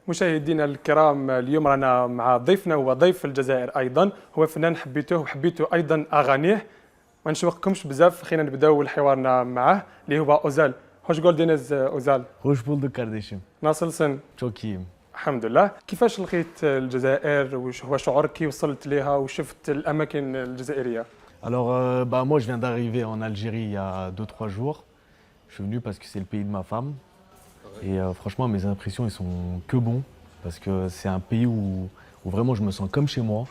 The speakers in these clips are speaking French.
مشاهدينا الكرام، اليوم رانا مع ضيفنا، هو ضيف الجزائر ايضا، هو فنان حبيتوه وحبيتوا ايضا اغانيه. ما نشوقكمش بزاف، خلينا نبداو حوارنا معه اللي هو اوزال. خوش جولدينز اوزال. خوش بولدك كارديشم. ناصل سن. شوكيم. الحمد لله. كيفاش لقيت الجزائر؟ وش هو شعورك كي وصلت ليها وشفت الاماكن الجزائريه؟ Alors, moi, je viens d'arriver en Algérie il y a 2-3 jours. Je suis venu parce que c'est le pays de ma femme. Et franchement, mes impressions, ils sont que bons. Parce que c'est un pays où vraiment je me sens comme chez moi.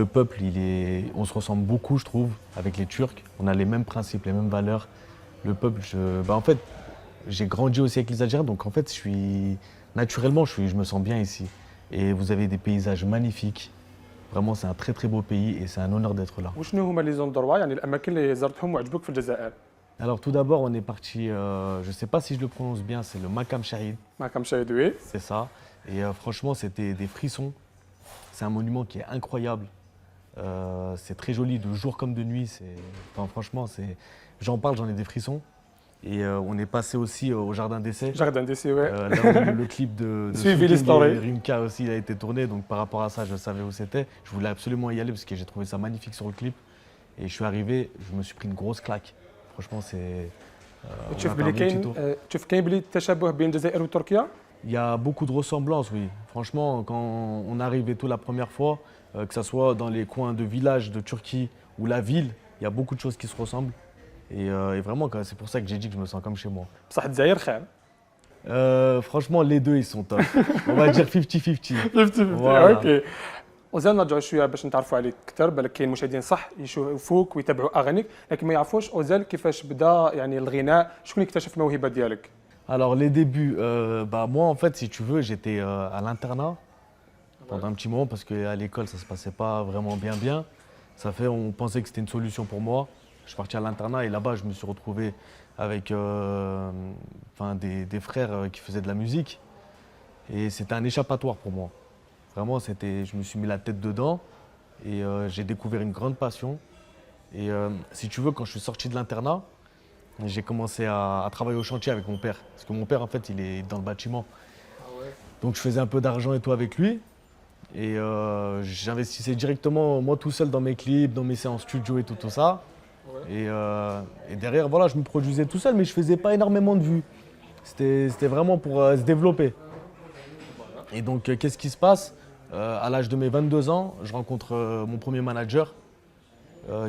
Le peuple, on se ressemble beaucoup, je trouve, avec les Turcs. On a les mêmes principes, les mêmes valeurs. Le peuple, en fait, j'ai grandi aussi avec les Algériens. Donc, en fait, naturellement, je me sens bien ici. Et vous avez des paysages magnifiques. Vraiment, c'est un très très beau pays et c'est un honneur d'être là. وشنو هما لي زوندروا يعني الاماكن اللي زرتهم وعجبوك في الجزائر؟ Alors tout d'abord, on est parti, je ne sais pas si je le prononce bien, c'est le Makam Shahid, معكم شاهد وي. c'est ça. Et franchement, c'était des frissons. C'est un monument qui est incroyable. C'est très joli de jour comme de nuit. Enfin, franchement, j'en parle, j'en ai des frissons. Et on est passé aussi au Jardin d'essai. جاردن دي سي وي. Là où le clip de Suivez Suking l'histoire. et Rimka aussi il a été tourné, donc par rapport à ça, je savais où c'était. Je voulais absolument y aller parce que j'ai trouvé ça magnifique sur le clip. Et je suis arrivé, je me suis pris une grosse claque. Franchement, c'est. On a تشوف fait un بلي bon petit كاين tour. تشوف كاين بلي التشابه بين الجزائر وتركيا؟ Il y a beaucoup de ressemblances, oui. Franchement, quand on arrive et tout la première fois, que ce soit dans les coins de villages de Turquie ou la ville, il y a beaucoup de choses qui se ressemblent. Et vraiment, c'est pour ça que j'ai dit que je me sens comme chez moi. بصح الجزائر خير. Franchement, les deux, ils sont top. On va dire 50-50. Voilà. اوكي. وزال نرجعوا شويه باش نتعرفوا عليك اكثر، بالك كاين مشاهدين صح يشوفوك ويتابعوا اغانيك، لكن ما يعرفوش اوزال كيفاش بدا يعني الغناء، شكون اكتشف الموهبه ديالك؟ Alors, les débuts, moi, en fait, si tu veux, j'étais à l'internat pendant un petit moment parce qu'à l'école, ça se passait pas vraiment bien. On pensait que c'était une solution pour moi. Je suis parti à l'internat et là-bas, je me suis retrouvé avec des frères qui faisaient de la musique. Et c'était un échappatoire pour moi. Vraiment, je me suis mis la tête dedans et j'ai découvert une grande passion. Et si tu veux, quand je suis sorti de l'internat, j'ai commencé à travailler au chantier avec mon père. Parce que mon père, en fait, il est dans le bâtiment. Donc je faisais un peu d'argent et tout avec lui. Et j'investissais directement, moi tout seul, dans mes clips, dans mes séances studio et tout ça. Et derrière, voilà, je me produisais tout seul, mais je faisais pas énormément de vues. C'était vraiment pour se développer. Et donc, qu'est-ce qui se passe? À l'âge de mes 22 ans, je rencontre mon premier manager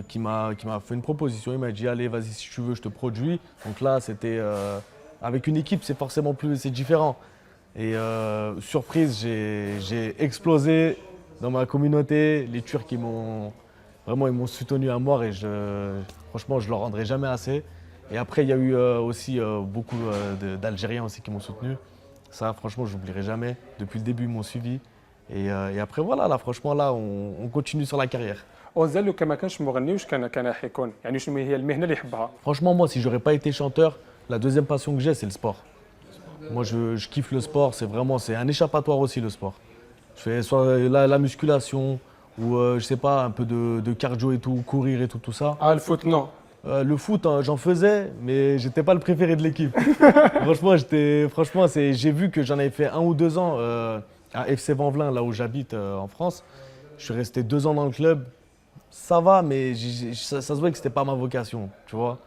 qui m'a fait une proposition. Il m'a dit, allez, vas-y, si tu veux, je te produis. Donc là, c'était avec une équipe, c'est différent. Et surprise, j'ai explosé dans ma communauté. Les Turcs, ils m'ont soutenu à mort et franchement, je ne leur rendrai jamais assez. Et après, il y a eu aussi beaucoup d'Algériens aussi qui m'ont soutenu. Ça, franchement, je n'oublierai jamais. Depuis le début, ils m'ont suivi. Et après, voilà, là, franchement, là, on continue sur la carrière. اوزال لو كان ما كانش مغني واش كان حيكون؟ يعني شنو هي المهنه اللي يحبها؟ Franchement, moi, si j'aurais pas été chanteur, la deuxième passion que j'ai, c'est le sport. Moi, je kiffe le sport. C'est un échappatoire aussi, le sport. Je fais soit la musculation ou, je sais pas, un peu de cardio et tout, courir et tout ça. اه الفوت نو. Le foot, hein, j'en faisais, mais j'étais pas le préféré de l'équipe. J'ai vu que j'en avais fait 1 ou 2 ans à FC Vanvelin, là où j'habite en France. Je suis resté 2 ans dans le club. Ça va, mais ça se voit que c'était pas ma vocation, tu vois.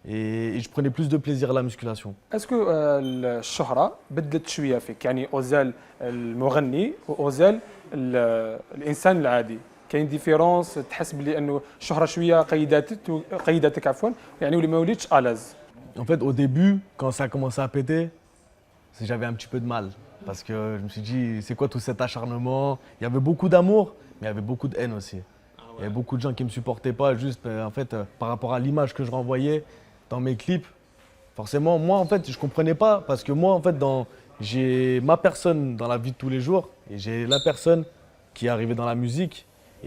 Et je prenais plus de plaisir à la musculation. اسكو الشهره بدلت شويه فيك؟ يعني اوزال المغني واوزال الانسان العادي، كاين ديفيرونس؟ تحس بلي انه الشهره شويه قيدتك عفوا، يعني ولي ما وليتش الاز؟ En fait, au début, quand ça a commencé à péter, j'avais un petit peu de mal. Parce que je me suis dit, c'est quoi tout cet acharnement? Il y avait beaucoup d'amour, mais il y avait beaucoup de haine aussi. Il y avait beaucoup de gens qui ne me supportaient pas, juste en fait, par rapport à l'image que je renvoyais dans mes clips. Forcément, moi, en fait, je ne comprenais pas. Parce que moi, en fait, j'ai ma personne dans la vie de tous les jours et j'ai la personne qui est arrivée dans la musique.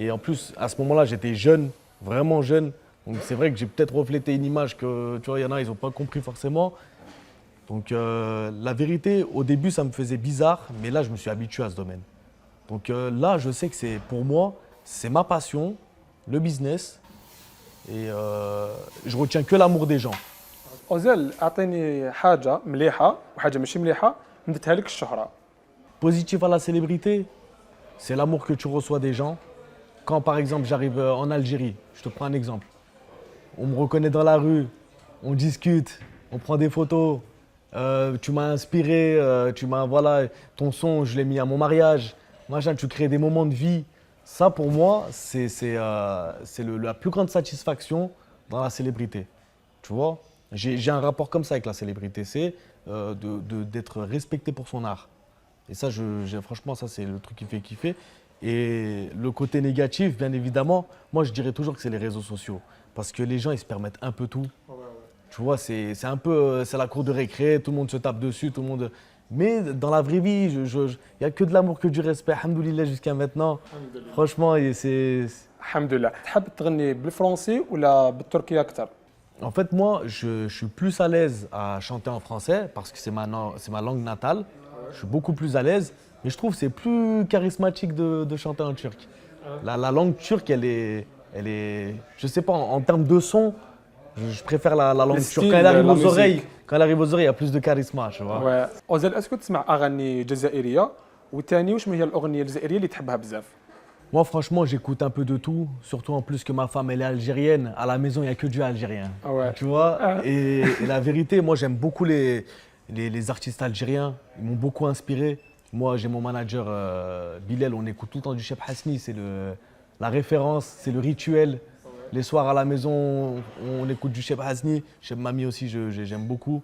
Et en plus, à ce moment-là, j'étais jeune, vraiment jeune. Donc c'est vrai que j'ai peut-être reflété une image que, tu vois, il y en a, ils n'ont pas compris forcément. Donc la vérité, au début, ça me faisait bizarre, mais là, je me suis habitué à ce domaine. Donc là, je sais que pour moi, c'est ma passion, le business, et je retiens que l'amour des gens. اوزال اعطيني حاجه مليحه وحاجه ماشي مليحه مدتها لك الشهره. positif à la célébrité, c'est l'amour que tu reçois des gens. Quand par exemple j'arrive en Algérie, je te prends un exemple. On me reconnaît dans la rue, on discute, on prend des photos. Tu m'as inspiré, voilà, ton son, je l'ai mis à mon mariage. Machin, tu crées des moments de vie. Ça, pour moi, c'est la plus grande satisfaction dans la célébrité. Tu vois, j'ai un rapport comme ça avec la célébrité, c'est d'être respecté pour son art. Et ça, franchement, ça, c'est le truc qui me fait kiffer. Et le côté négatif, bien évidemment, moi, je dirais toujours que c'est les réseaux sociaux. Parce que les gens, ils se permettent un peu tout. Tu vois, c'est un peu, c'est la cour de récré, tout le monde se tape dessus, tout le monde… Mais dans la vraie vie, il n'y a que de l'amour, que du respect, alhamdoulilah, jusqu'à maintenant. Franchement, et c'est… Alhamdulillah. تحب تغني بالفرنسي ولا بالتركي أكثر؟ En fait, moi, je suis plus à l'aise à chanter en français parce que c'est ma langue natale. Je suis beaucoup plus à l'aise. Mais je trouve que c'est plus charismatique de chanter en turc. La langue turque, elle est, je sais pas, en termes de son, je préfère la langue turque. style, Quand elle arrive la aux musique. oreilles, il y a plus de charisme, tu vois. Ouais. أوزال اسكو تسمع أغاني جزائرية وثاني وشنو هي الأغنية الجزائرية اللي تحبها بزاف؟ Moi, franchement, j'écoute un peu de tout, surtout en plus que ma femme, elle est algérienne. À la maison, il n'y a que du algérien. Ah ouais. Tu vois et la vérité, moi, j'aime beaucoup les artistes algériens. Ils m'ont beaucoup inspiré. Moi, j'ai mon manager Bilal, on écoute tout le temps du Cheb Hasni. C'est la référence, c'est le rituel. Les soirs à la maison, on écoute du Cheb Hasni. Cheb Mami aussi, j'aime beaucoup.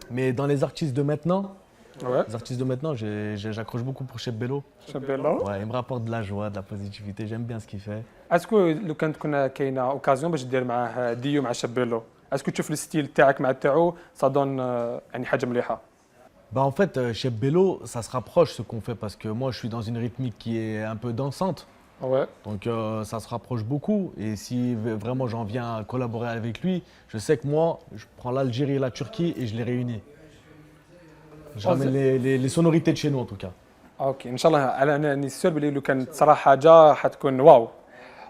Mais dans les artistes de maintenant, Ouais. j'accroche beaucoup pour Cheb Bello. شابيلو. Ouais, il me rapporte de la joie, de la positivité. J'aime bien ce qu'il fait. اسكو لو كانت تكون كاينه اوكازيون باش دير معاه ديو مع شابيلو اسكو تشوف الستيل تاعك مع تاعو صادون يعني حاجه مليحه؟ Bah en fait, chez Bello, ça se rapproche ce qu'on fait parce que moi, je suis dans une rythmique qui est un peu dansante. Ouais. Donc ça se rapproche beaucoup. Et si vraiment j'en viens à collaborer avec lui, je sais que moi, je prends l'Algérie et la Turquie et je les réunis. Je ramène les sonorités de chez nous en tout cas. اوكي ان شاء الله على انني سير بلي لو كانت صراحه حاجه حتكون واو.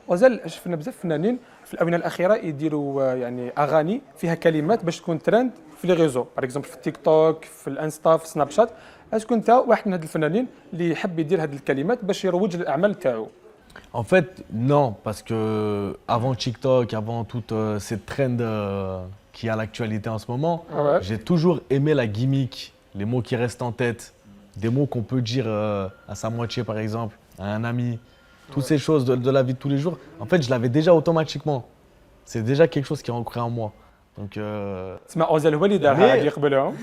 وزال شفنا بزاف فنانين في الاونه الاخيره يديروا يعني اغاني فيها كلمات باش تكون ترند في لي ريزو باغ اكزومبل في التيك توك في الانستا في سناب شات. اسكو انت واحد من هاد الفنانين اللي يحب يدير هاد الكلمات باش يروج للاعمال تاعو؟ En fait, non, parce que avant TikTok, avant toute cette trend qui est à l'actualité en ce moment, Ouais. j'ai toujours aimé la gimmick, les mots qui restent en tête, des mots qu'on peut dire à sa moitié par exemple, à un ami, toutes ces choses de la vie de tous les jours. En fait, je l'avais déjà automatiquement. C'est déjà quelque chose qui est ancré en moi. Donc, تسمع اوزال هو اللي دارها هذه قبلهم.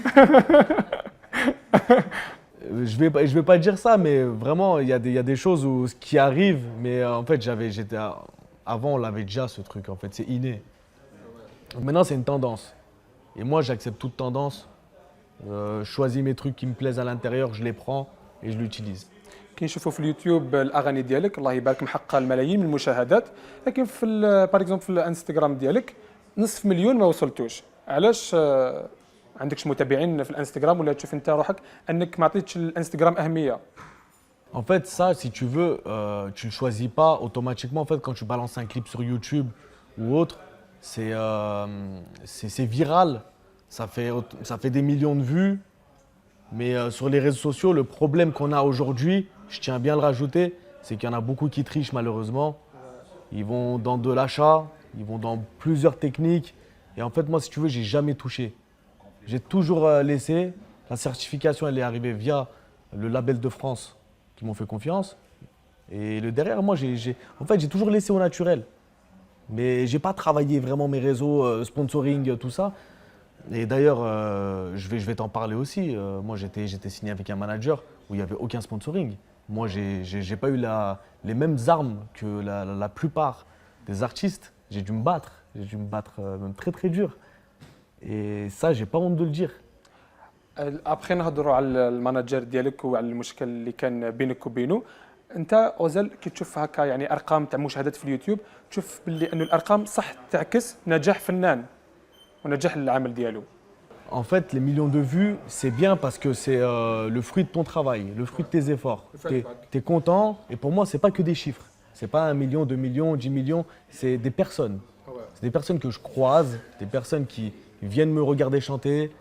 je vais pas dire ça, mais vraiment, il y a des choses qui arrivent. Mais en fait, avant, on l'avait déjà ce truc. En fait, c'est inné. Maintenant, c'est une tendance. Et moi, j'accepte toute tendance. Je choisis mes trucs qui me plaisent à l'intérieur, je les prends et je l'utilise. كنشوفوا في اليوتيوب الاغاني ديالك الله يبارك محققه الملايين من المشاهدات لكن في باغ اكزومبل في الانستغرام ديالك نصف مليون ما وصلتوش علاش عندكش متابعين في الانستغرام ولا تشوف انت روحك انك ما عطيتش الانستغرام اهميه؟ En fait, ça, si tu veux, tu ne le choisis pas automatiquement. En fait, quand tu balances un clip sur YouTube ou autre, c'est viral. Ça fait des millions de vues. Mais sur les réseaux sociaux, le problème qu'on a aujourd'hui, je tiens bien à le rajouter, c'est qu'il y en a beaucoup qui trichent malheureusement. Ils vont dans de l'achat, ils vont dans plusieurs techniques. Et en fait, moi, si tu veux, j'ai jamais touché. J'ai toujours laissé. La certification, elle est arrivée via le label de France qui m'ont fait confiance. Et le derrière, moi, en fait, j'ai toujours laissé au naturel. Mais j'ai pas travaillé vraiment mes réseaux, sponsoring, tout ça. Et d'ailleurs, je vais t'en parler aussi. Moi, j'étais signé avec un manager où il n'y avait aucun sponsoring. Moi, j'ai pas eu les mêmes armes que la plupart des artistes. J'ai dû me battre. J'ai dû me battre même très très dur. Et ça, j'ai pas honte de le dire. ابخي نهضروا على المانجر ديالك وعلى المشكل اللي كان بينك وبينه. انت اوزال كي تشوف هكا يعني ارقام تاع مشاهدات في اليوتيوب تشوف باللي انه الارقام صح تعكس نجاح فنان ونجاح العمل ديالو؟ En fait, les millions de vues, c'est bien parce que c'est le fruit de ton travail, le fruit de tes efforts. Tu es content et pour moi, c'est pas que des chiffres. C'est pas 1 million, 2 millions, 10 millions, c'est des personnes. C'est des personnes que je croise, des personnes qui viennent me regarder chanter,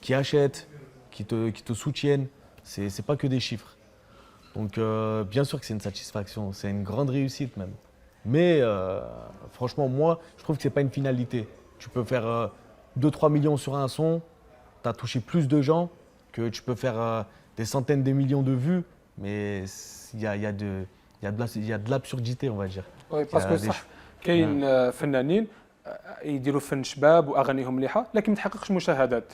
qui achètent, qui te soutiennent. C'est pas que des chiffres. Donc, bien sûr que c'est une satisfaction, c'est une grande réussite même. Mais franchement, moi, je trouve que c'est pas une finalité. Tu peux faire 2-3 millions sur un son, tu as touché plus de gens que tu peux faire des centaines de millions de vues, mais il y a de l'absurdité, on va dire. وي Il y باسكو a des صح كاين فنانين يديروا فن شباب واغانيهم مليحه لكن ما تحققش مشاهدات.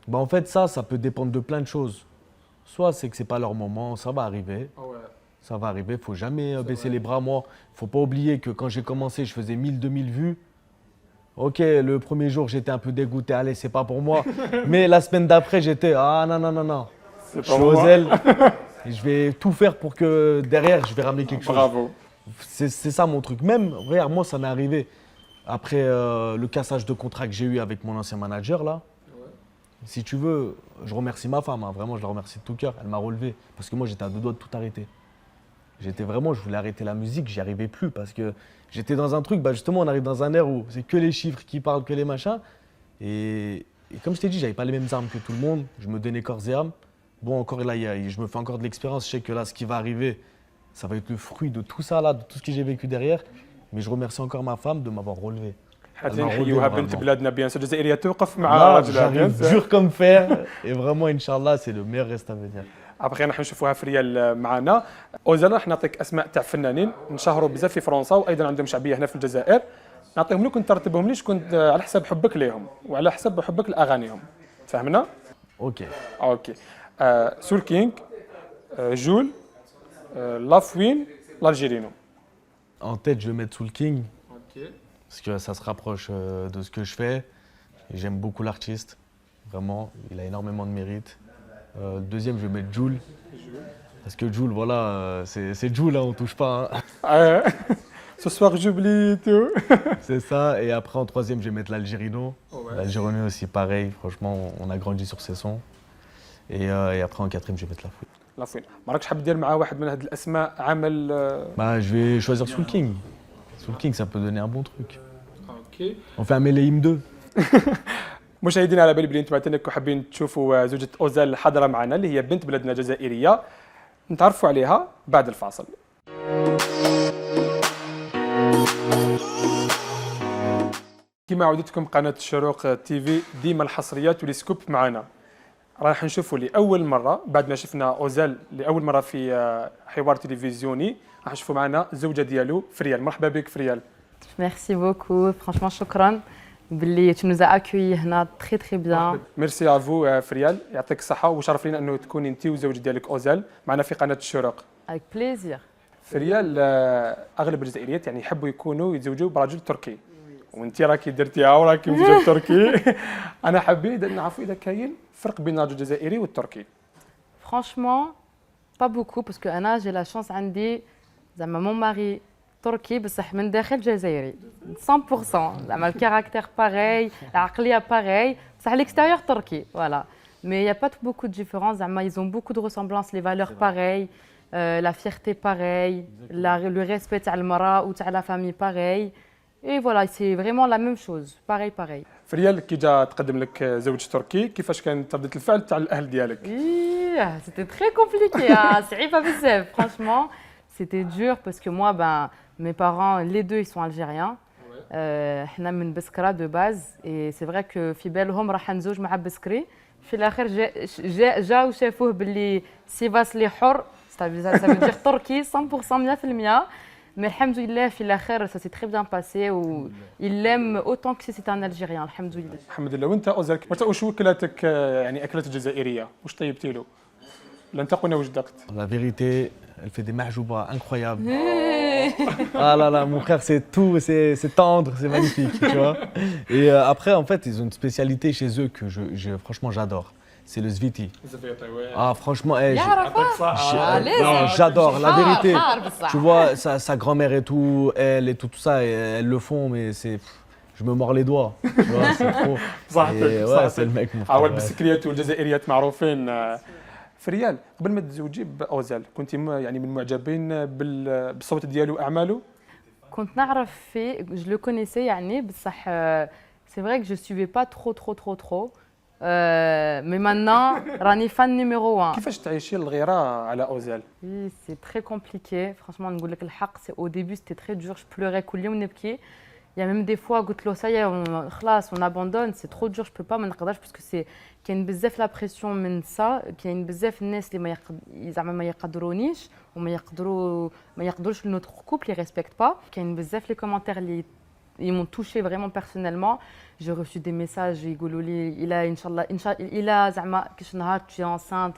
Bah, en fait, ça peut dépendre de plein de choses. Soit c'est que c'est pas leur moment, ça va arriver. Ça va arriver, faut jamais baisser les bras. Moi, faut pas oublier que quand j'ai commencé, je faisais 1000-2000 vues. Ok, le premier jour, j'étais un peu dégoûté, allez, c'est pas pour moi. Mais la semaine d'après, j'étais, ah non, non, non, non. Je suis aux ailes. Et je vais tout faire pour que derrière, je vais ramener quelque chose. Bravo. C'est ça mon truc. Même, regarde, moi, ça m'est arrivé. Après le cassage de contrat que j'ai eu avec mon ancien manager, là, si tu veux, je remercie ma femme, hein, vraiment, je la remercie de tout cœur. Elle m'a relevé. Parce que moi, j'étais à 2 doigts de tout arrêter. Je voulais arrêter la musique, j'y arrivais plus parce que j'étais dans un truc, bah justement, on arrive dans un air où c'est que les chiffres qui parlent, que les machins. Et comme je t'ai dit, j'avais pas les mêmes armes que tout le monde. Je me donnais corps et âme. Bon, encore là, je me fais encore de l'expérience. Je sais que là, ce qui va arriver, ça va être le fruit de tout ça, là, de tout ce que j'ai vécu derrière. Mais je remercie encore ma femme de m'avoir relevé. حتى نحيوها بنت بلادنا بيان سور الجزائريه توقف مع Là, راجلها بيان j'arrive سور. dur comme fer. Et vraiment, Inch'Allah, c'est le meilleur reste à venir. ابخي راح نشوفوها في ريال معنا. اوزال راح نعطيك اسماء تاع فنانين انشهروا بزاف في فرنسا وايضا عندهم شعبيه هنا في الجزائر. نعطيهم لك وترتبهم ليش كنت على حسب حبك ليهم وعلى حسب حبك لاغانيهم. فهمنا؟ Ok. اوكي. سول كينغ، جول، لافوين، l'Algérino. En tête, je vais mettre Soul King. Parce que ça se rapproche de ce que je fais. Et j'aime beaucoup l'artiste, vraiment, il a énormément de mérite. Le deuxième, je vais mettre Jul. Parce que Jul, voilà, c'est Jul, hein, on touche pas. Hein. Ce soir j'oublie tout. C'est ça. Et après, en troisième, je vais mettre l'Algérino. L'Algérino aussi, pareil, franchement, on a grandi sur ses sons. Et après, en quatrième, je vais mettre La Fouine. لافوين. ما راكش حاب دير مع واحد من هاد الاسماء عمل؟ Bah, je vais choisir Soul King. Soul King, ça peut donner un bon truc. اوكي. On fait un Méléim 2. مشاهدينا على بالي بلي انتم تنكو حابين تشوفوا زوجة اوزال الحاضره معنا اللي هي بنت بلادنا جزائريه نتعرفوا عليها بعد الفاصل. كما عودتكم قناه الشروق تي في ديما الحصريات والسكوب معنا. راح نشوفوا لاول مره بعد ما شفنا اوزال لاول مره في حوار تلفزيوني راح نشوفوا معنا الزوجه ديالو فريال. مرحبا بك فريال. Merci beaucoup, franchement شكرا باللي tu nous as accueillis هنا très très bien. ميرسي افو فريال، يعطيك الصحه وشرف لينا انه تكوني انت والزوج ديالك اوزال معنا في قناه الشروق. Avec plaisir. فريال اغلب الجزائريات يعني يحبوا يكونوا يتزوجوا برجل تركي وانت راكي درتيها وراكي مزوج تركي. انا حبيت نعرفوا اذا كاين فرق بين الرجل الجزائري والتركي. Franchement, pas beaucoup parce que أنا j'ai la chance عندي زعما mon mari تركي بصح من داخل جزائري 100%. زعما الكاركتير باغي، العقلية باغي، بصح l'extérieur تركي voilà. Mais il y a pas beaucoup de différence. زعما ils ont beaucoup de ressemblances, les valeurs pareilles, la fierté pareil, le respect تاع المرأة و تاع la famille pareil. Et voilà, c'est vraiment la même chose, pareil. فريال كي جا تقدم لك زوج تركي كيفاش كانت ردة الفعل تاع الاهل ديالك؟ C'était très compliqué, صعيبة بزاف. Franchement, c'était dur parce que moi, mes parents, les deux, ils sont algériens. حنا من بسكرة de base et c'est vrai que في بالهم راح نزوج مع بسكري. في الآخر جاو شافوه باللي سيفاس لي حر، ça veut dire تركي 100% 100%. Mais alhamdoulilah, في الآخر ça s'est très bien passé ou il l'aime autant que si c'était un Algérien, alhamdoulilah. الحمد لله. وانت اوزال واش وكلاتك يعني اكلات الجزائريه واش طيبتي له؟ لن تقول واش ذقت؟ La vérité, elle fait des mahjouba incroyables. Ah là là, mon frère, c'est tout, c'est tendre, c'est magnifique, tu vois. Et après, en fait, ils ont une spécialité chez eux que franchement, j'adore. C'est le zviti. Ah, franchement, non, j'adore, la vérité. Tu vois, sa grand-mère et tout ça, elles le font, mais c'est... Je me mords les doigts, tu vois, c'est trop. Ouais, c'est le mec, mon frère. اول بالسكريات والجزائريات معروفين. فريال قبل ما تزوجي باوزال كنت يعني من المعجبين بالصوت ديالو واعماله؟ كنت نعرف فيه، je le connaissais يعني بصح c'est vrai que je suivais pas trop. Mais maintenant, راني fan numéro 1. كيفاش تعيشي الغيره على اوزال؟ Oui, c'est très compliqué. Franchement, نقول لك الحق, au début, c'était très dur. Je pleurais كل يوم نبكي. Il y a même des fois, قلت له ça y est, خلاص, on abandonne, c'est trop dur, je peux pas, ما نقدرش, parce que c'est كاين بزاف la pression من ça, كاين بزاف الناس اللي زعما ما يقدرونيش وما ما يقدروش notre couple, ils respectent pas. كاين بزاف les commentaires اللي ils m'ont touché vraiment personnellement. J'ai reçu des messages, يقولوا لي إلا زعما كاش نهار tu es enceinte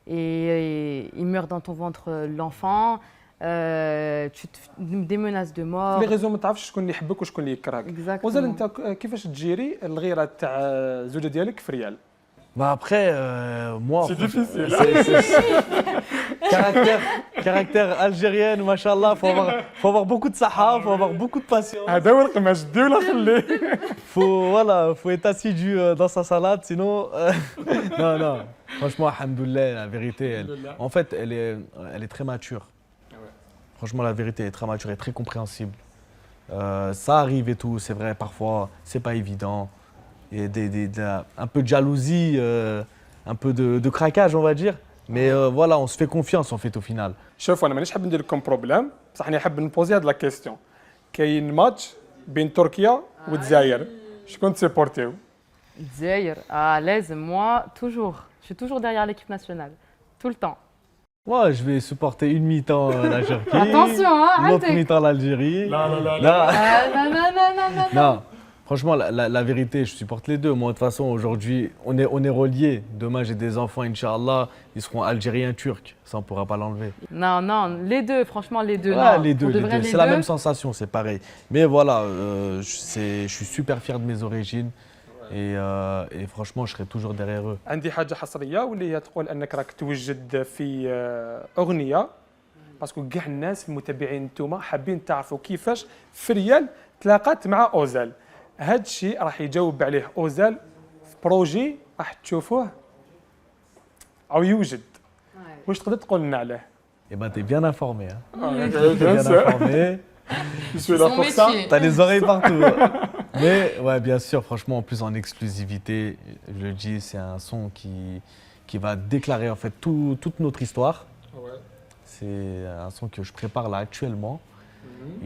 et il meurt dans ton ventre l'enfant. Des menaces de mort. في لي ريزو ما تعرفش شكون اللي يحبك وشكون اللي يكرهك. وزال انت كيفاش تجيري الغيره تاع الزوجه ديالك في ريال؟ Bah après, moi, C'est difficile. Caractère algérien, machallah, faut avoir beaucoup de saha, faut avoir beaucoup de patience. هذا هو القماش دي ولا خليه. Faut être assidu dans sa salade, sinon. Non. Franchement, alhamdoulilah, la vérité, en fait, elle est très mature. Franchement, la vérité est très mature et très compréhensible. Ça arrive et tout, c'est vrai, parfois, c'est pas évident. Il y a un peu de jalousie, un peu de craquage, on va dire. Mais voilà, on se fait confiance en fait au final. شوفوا انا مانيش حاب ندير لكم بروبليم بصح انا حاب نبوزي هاد لا كيستيون. كاين ماتش بين تركيا والجزائر، شكون تسيبورتيو؟ الجزائر لازم. Moi, toujours. Je suis toujours derrière l'équipe nationale. Tout le temps. Moi, je vais supporter une mi-temps la Turquie, Attention, hein, l'autre arrêtez. mi-temps l'Algérie. Non. Franchement, la vérité, je supporte les deux. Moi, de toute façon, aujourd'hui, on est reliés. Demain, j'ai des enfants, Inch'Allah, ils seront algériens, turcs. Ça, on ne pourra pas l'enlever. Non, les deux, franchement, les deux. Ouais, non. les deux, Pour de les vrai, deux. les C'est la deux. même sensation, c'est pareil. Mais voilà, je suis super fier de mes origines. Et franchement, je serai toujours derrière eux. عندي حاجه حصريه واللي هي تقول انك راك توجد في اغنيه باسكو كاع الناس المتابعين نتوما حابين تعرفوا كيفاش في ريال تلاقات مع اوزال. هذا الشيء راح يجاوب عليه اوزال في بروجي راح تشوفوه او يوجد. واش تقدر تقول لنا عليه؟ Eh ben, t'es bien informé. Hein. Bien Bien sûr. informé. Je suis là pour ça. T'as les oreilles partout. Mais ouais, bien sûr, franchement, en plus en exclusivité, je le dis, c'est un son qui va déclarer en fait toute notre histoire. C'est un son que je prépare là actuellement.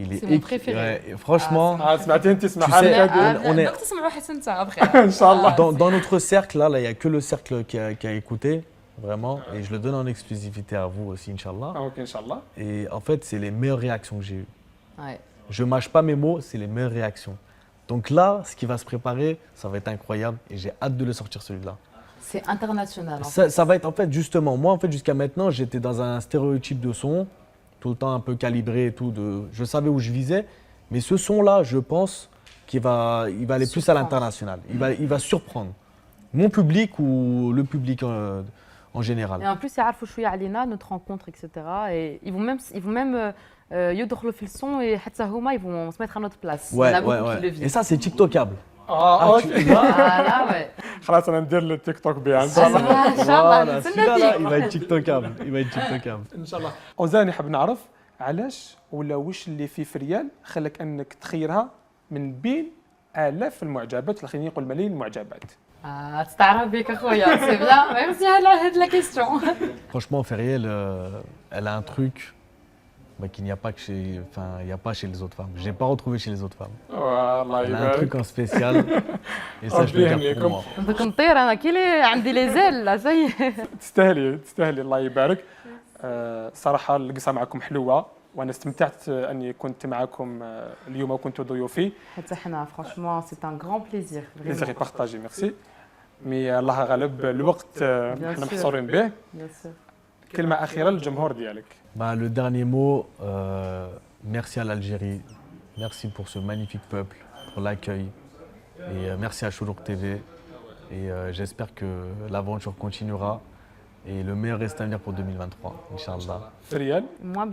Il est C'est mon préféré. ouais, franchement, سمعتي انت tu اسمعها sais, on est دوك تسمعوا حسن تا après. ان شاء الله. dans notre cercle là, il n'y a que le cercle qui a écouté, vraiment. Et je le donne en exclusivité à vous aussi, Inch'Allah. اوكي ان شاء الله. Et en fait, c'est les meilleures réactions que j'ai eues. Ouais. Je mâche pas mes mots, c'est les meilleures réactions. Donc là, ce qui va se préparer, ça va être incroyable et j'ai hâte de le sortir celui-là. C'est international. En fait. Ça va être en fait justement, moi en fait jusqu'à maintenant, j'étais dans un stéréotype de son, tout le temps un peu calibré et tout, je savais où je visais, mais ce son-là, je pense qu'il va aller plus à l'international, il va surprendre mon public ou le public en général. Et en plus, يعرفوا شوية علينا, notre rencontre, etc. Et ils vont même يدخلوا في الصون et حتى هما ils vont se mettre à notre place. Il y en a beaucoup qui le Et vivent. ça, c'est TikTokable. اوكي. Voilà, ouais. خلاص انا ندير التيك توك بها ان شاء Ah, الله. إن شاء الله Voilà, نتسنى celui-là, فيك. il va être TikTokable. Il va être TikTokable. ان شاء الله. اوزاني حاب نعرف علاش ولا واش اللي في ريال خلاك انك تخيرها من بين الاف المعجبات، ولا خليني نقول ملايين المعجبات. تستعرف بك اخويا. C'est bien. Merci على هاد la question. Franchement, Feriel, elle a un truc qu'il n'y a pas il y a pas chez les autres femmes. Je n'ai pas retrouvé chez les autres femmes. والله Elle a un يبارك. truc en spécial. Et ça, je peux le dire pour moi. بدك نطير انا كي اللي عندي لي زيل لا سي. تستاهلي الله يبارك. صراحه القصه معكم حلوه وانا استمتعت اني كنت معكم اليوم وكنت ضيوفي. حتى حنا فرانشمون سي ان غران بليزير. بليزير بارطاجي ميرسي. مي الله غالب الوقت احنا sûr. محصورين به. Bien sûr. كلمه اخيره للجمهور ديالك. Le dernier mot, merci à l'Algérie. Merci pour ce magnifique peuple, pour l'accueil. Et merci à Choulouk TV. Et j'espère que l'aventure continuera. Et le meilleur reste à venir pour 2023, Inch'Allah. في ريال Moi,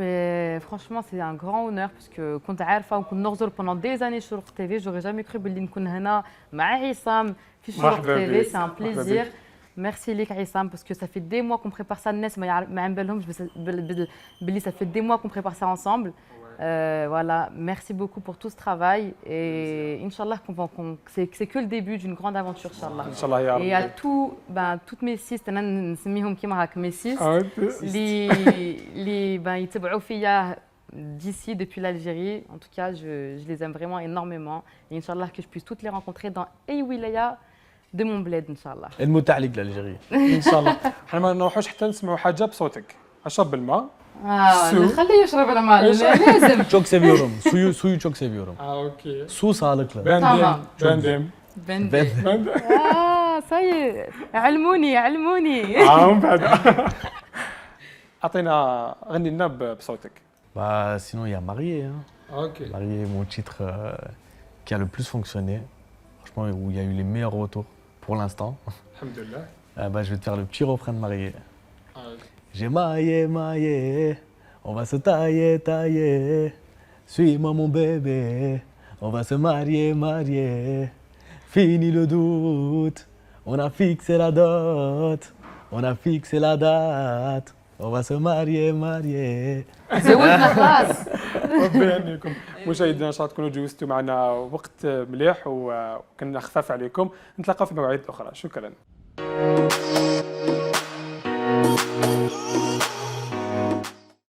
franchement, c'est un grand honneur parce que كنت عارفة وكنت نغزر pendant des années شروق TV. J'aurais jamais cru باللي نكون هنا مع عصام في شروق مرحبا TV. بك. C'est un مرحبا plaisir. بك. Merci ليك عصام parce que ça fait des mois qu'on prépare ça. الناس ما عم بالهمش باللي ça fait des mois qu'on prépare ça ensemble. Voilà, merci beaucoup pour tout ce travail et Inch'Allah c'est que le début d'une grande aventure, Inch'Allah. ان شاء الله يا Et à رب. toutes mes sis, أنا نسميهم كيما هاك mes sis, اللي يتبعوا فيا d'ici, depuis l'Algérie. En tout cas, je les aime vraiment énormément. Et Inch'Allah que je puisse toutes les rencontrer dans أي ولاية de mon bled, Inch'Allah. المتاح لك لالجيري. ان شاء الله. حنا ما نروحوش حتى نسمعوا حاجه بصوتك. اشرب الماء. خليه يشرب الماء لازم. Çok seviyorum. Suyu çok seviyorum. اوكي. Su sağlıklı. بانديم بانديم. بندي. صاي علموني علموني. من بعد. اعطينا غني لنا بصوتك. Bah, sinon, il y a Marié. Hein. اوكي. Marié est mon titre qui a le plus fonctionné. Franchement, où il y a eu les meilleurs retours pour l'instant. الحمد لله. Bah, je vais te faire le petit refrain de Marié. J'ai maillé, maillé, on va se tailler, tailler. Suis-moi mon bébé, on va se marier, marier. Fini le doute, on a fixé la dot, on a fixé la date. On va se marier, marier. زودنا خلاص. ربي يهنيكم. مشاهدينا ان شاء الله تكونوا جوزتوا معنا وقت مليح وكنا خفاف عليكم. نتلاقاو في مواعيد اخرى. شكرا.